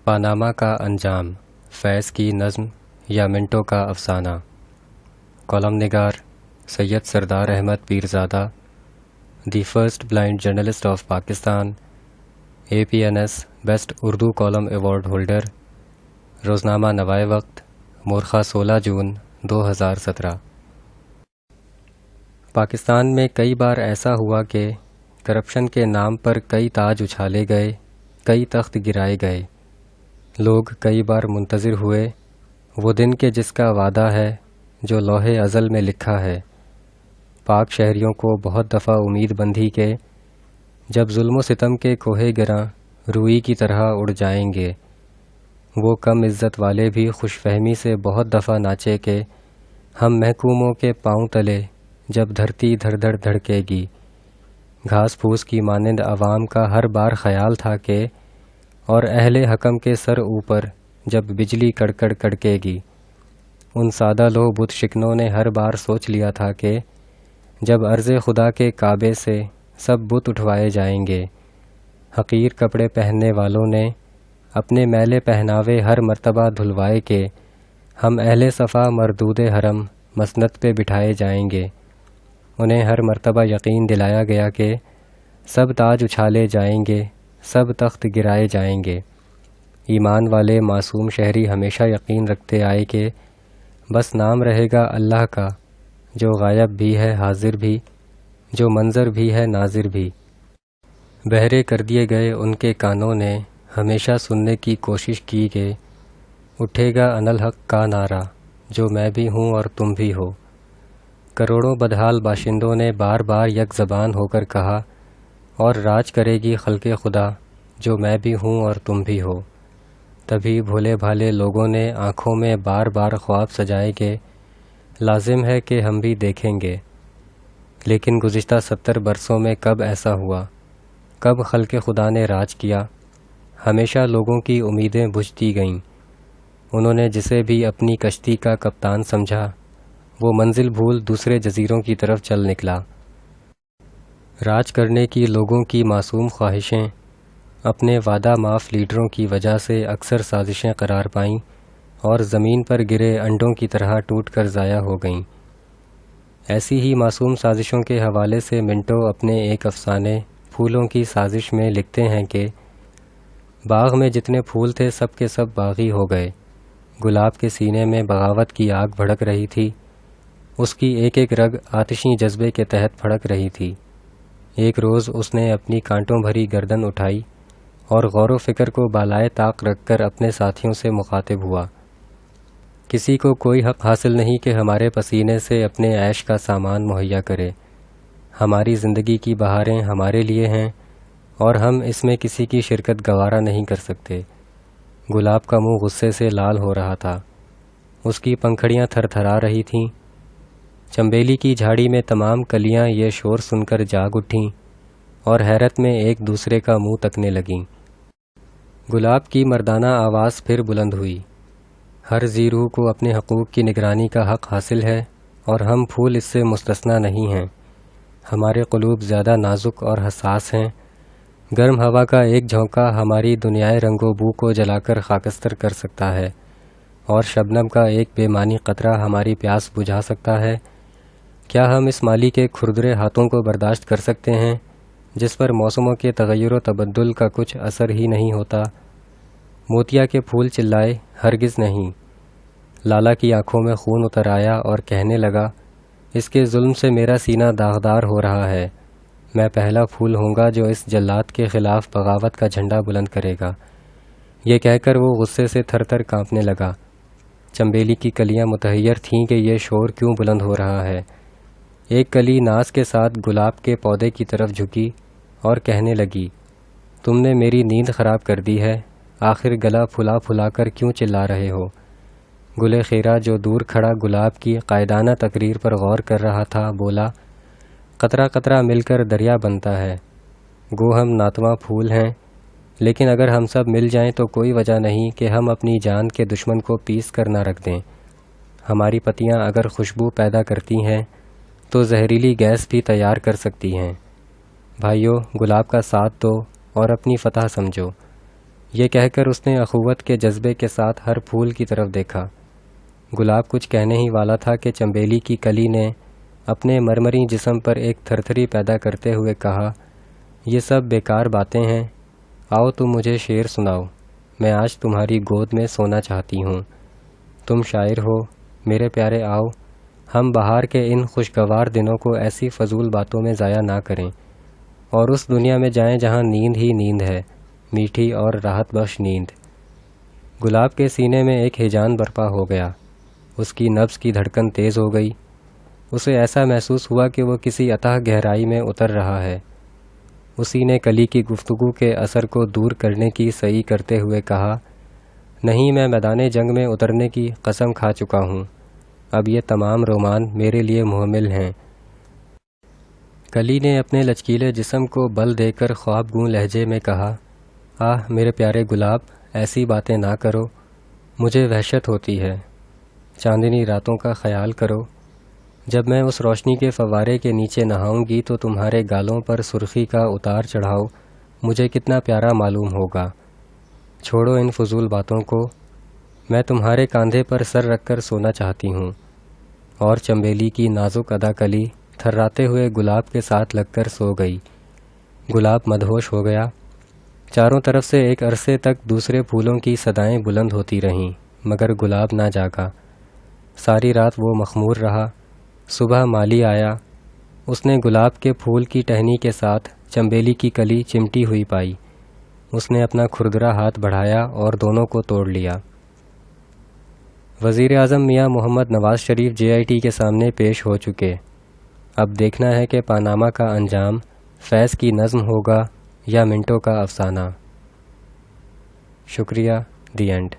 Panama کا انجام، فیض کی نظم یا منٹو کا افسانہ۔ کالم نگار Syed Sardar Ahmed Pirzada, the first blind journalist of Pakistan, APNS best Urdu column award holder, روزنامہ نوائے وقت، مورخہ 16 جون 2017۔ پاکستان میں کئی بار ایسا ہوا کہ کرپشن کے نام پر کئی تاج اچھالے گئے، کئی تخت گرائے گئے۔ لوگ کئی بار منتظر ہوئے وہ دن کے جس کا وعدہ ہے جو لوح ازل میں لکھا ہے۔ پاک شہریوں کو بہت دفعہ امید بندھی کہ جب ظلم و ستم کے کوہ گراں روئی کی طرح اڑ جائیں گے، وہ کم عزت والے بھی خوش فہمی سے بہت دفعہ ناچے کہ ہم محکوموں کے پاؤں تلے جب دھرتی دھڑ دھڑ دھڑکے گی۔ گھاس پھوس کی مانند عوام کا ہر بار خیال تھا کہ اور اہل حکم کے سر اوپر جب بجلی کڑکڑ کڑکے گی۔ ان سادہ لوح بت شکنوں نے ہر بار سوچ لیا تھا کہ جب عرض خدا کے کعبے سے سب بت اٹھوائے جائیں گے، حقیر کپڑے پہننے والوں نے اپنے میلے پہناوے ہر مرتبہ دھلوائے کہ ہم اہل صفا مردود حرم مسند پہ بٹھائے جائیں گے۔ انہیں ہر مرتبہ یقین دلایا گیا کہ سب تاج اچھالے جائیں گے، سب تخت گرائے جائیں گے۔ ایمان والے معصوم شہری ہمیشہ یقین رکھتے آئے کہ بس نام رہے گا اللہ کا، جو غائب بھی ہے حاضر بھی، جو منظر بھی ہے ناظر بھی۔ بہرے کر دیے گئے ان کے کانوں نے ہمیشہ سننے کی کوشش کی کہ اٹھے گا انالحق کا نعرہ، جو میں بھی ہوں اور تم بھی ہو۔ کروڑوں بدحال باشندوں نے بار بار یک زبان ہو کر کہا اور راج کرے گی خلق خدا، جو میں بھی ہوں اور تم بھی ہو۔ تبھی بھولے بھالے لوگوں نے آنکھوں میں بار بار خواب سجائے کہ لازم ہے کہ ہم بھی دیکھیں گے۔ لیکن گزشتہ 70 برسوں میں کب ایسا ہوا؟ کب خلق خدا نے راج کیا؟ ہمیشہ لوگوں کی امیدیں بجھتی گئیں۔ انہوں نے جسے بھی اپنی کشتی کا کپتان سمجھا، وہ منزل بھول دوسرے جزیروں کی طرف چل نکلا۔ راج کرنے کی لوگوں کی معصوم خواہشیں اپنے وعدہ معاف لیڈروں کی وجہ سے اکثر سازشیں قرار پائیں اور زمین پر گرے انڈوں کی طرح ٹوٹ کر ضائع ہو گئیں۔ ایسی ہی معصوم سازشوں کے حوالے سے منٹو اپنے ایک افسانے پھولوں کی سازش میں لکھتے ہیں کہ باغ میں جتنے پھول تھے سب کے سب باغی ہو گئے۔ گلاب کے سینے میں بغاوت کی آگ بھڑک رہی تھی، اس کی ایک ایک رگ آتشی جذبے کے تحت پھڑک رہی تھی۔ ایک روز اس نے اپنی کانٹوں بھری گردن اٹھائی اور غور و فکر کو بالائے طاق رکھ کر اپنے ساتھیوں سے مخاطب ہوا۔ کسی کو کوئی حق حاصل نہیں کہ ہمارے پسینے سے اپنے عیش کا سامان مہیا کرے۔ ہماری زندگی کی بہاریں ہمارے لیے ہیں اور ہم اس میں کسی کی شرکت گوارا نہیں کر سکتے۔ گلاب کا منہ غصے سے لال ہو رہا تھا، اس کی پنکھڑیاں تھر تھرا رہی تھیں۔ چنبیلی کی جھاڑی میں تمام کلیاں یہ شور سن کر جاگ اٹھیں اور حیرت میں ایک دوسرے کا منہ تکنے لگیں۔ گلاب کی مردانہ آواز پھر بلند ہوئی، ہر ذی روح کو اپنے حقوق کی نگرانی کا حق حاصل ہے اور ہم پھول اس سے مستثنیٰ نہیں ہیں۔ ہمارے قلوب زیادہ نازک اور حساس ہیں۔ گرم ہوا کا ایک جھونکا ہماری دنیائے رنگ و بو کو جلا کر خاکستر کر سکتا ہے اور شبنم کا ایک بے معنی قطرہ ہماری پیاس بجھا سکتا ہے۔ کیا ہم اس مالی کے کھردرے ہاتھوں کو برداشت کر سکتے ہیں جس پر موسموں کے تغیر و تبدل کا کچھ اثر ہی نہیں ہوتا؟ موتیا کے پھول چلائے، ہرگز نہیں۔ لالا کی آنکھوں میں خون اتر آیا اور کہنے لگا، اس کے ظلم سے میرا سینہ داغدار ہو رہا ہے۔ میں پہلا پھول ہوں گا جو اس جلاد کے خلاف بغاوت کا جھنڈا بلند کرے گا۔ یہ کہہ کر وہ غصے سے تھر تھر کانپنے لگا۔ چنبیلی کی کلیاں متحیر تھیں کہ یہ شور کیوں بلند ہو رہا ہے۔ ایک کلی ناز کے ساتھ گلاب کے پودے کی طرف جھکی اور کہنے لگی، تم نے میری نیند خراب کر دی ہے، آخر گلا پھلا پھلا کر کیوں چلا رہے ہو؟ گل خیرہ جو دور کھڑا گلاب کی قائدانہ تقریر پر غور کر رہا تھا بولا، قطرہ قطرہ مل کر دریا بنتا ہے۔ گو ہم ناتواں پھول ہیں، لیکن اگر ہم سب مل جائیں تو کوئی وجہ نہیں کہ ہم اپنی جان کے دشمن کو پیس کر نہ رکھ دیں۔ ہماری پتیاں اگر خوشبو پیدا کرتی ہیں تو زہریلی گیس بھی تیار کر سکتی ہیں۔ بھائیو، گلاب کا ساتھ دو اور اپنی فتح سمجھو۔ یہ کہہ کر اس نے اخوت کے جذبے کے ساتھ ہر پھول کی طرف دیکھا۔ گلاب کچھ کہنے ہی والا تھا کہ چنبیلی کی کلی نے اپنے مرمری جسم پر ایک تھرتھری پیدا کرتے ہوئے کہا، یہ سب بیکار باتیں ہیں، آؤ تم مجھے شعر سناؤ، میں آج تمہاری گود میں سونا چاہتی ہوں۔ تم شاعر ہو، میرے پیارے، آؤ ہم بہار کے ان خوشگوار دنوں کو ایسی فضول باتوں میں ضائع نہ کریں اور اس دنیا میں جائیں جہاں نیند ہی نیند ہے، میٹھی اور راحت بخش نیند۔ گلاب کے سینے میں ایک ہیجان برپا ہو گیا، اس کی نبض کی دھڑکن تیز ہو گئی۔ اسے ایسا محسوس ہوا کہ وہ کسی اتھاہ گہرائی میں اتر رہا ہے۔ اسی نے کلی کی گفتگو کے اثر کو دور کرنے کی سعی کرتے ہوئے کہا، نہیں، میں میدان جنگ میں اترنے کی قسم کھا چکا ہوں، اب یہ تمام رومان میرے لیے محمل ہیں۔ کلی نے اپنے لچکیلے جسم کو بل دے کر خواب گوں لہجے میں کہا، آہ میرے پیارے گلاب، ایسی باتیں نہ کرو، مجھے وحشت ہوتی ہے۔ چاندنی راتوں کا خیال کرو، جب میں اس روشنی کے فوارے کے نیچے نہاؤں گی تو تمہارے گالوں پر سرخی کا اتار چڑھاؤ مجھے کتنا پیارا معلوم ہوگا۔ چھوڑو ان فضول باتوں کو، میں تمہارے کاندھے پر سر رکھ کر سونا چاہتی ہوں۔ اور چنبیلی کی نازک ادا کلی تھراتے ہوئے گلاب کے ساتھ لگ کر سو گئی۔ گلاب مدہوش ہو گیا۔ چاروں طرف سے ایک عرصے تک دوسرے پھولوں کی صدائیں بلند ہوتی رہیں، مگر گلاب نہ جاگا۔ ساری رات وہ مخمور رہا۔ صبح مالی آیا۔ اس نے گلاب کے پھول کی ٹہنی کے ساتھ چنبیلی کی کلی چمٹی ہوئی پائی۔ اس نے اپنا کھردرا ہاتھ بڑھایا اور دونوں کو توڑ لیا۔ وزیر اعظم میاں محمد نواز شریف JIT کے سامنے پیش ہو چکے۔ اب دیکھنا ہے کہ پاناما کا انجام فیض کی نظم ہوگا یا منٹو کا افسانہ۔ شکریہ، دی اینڈ۔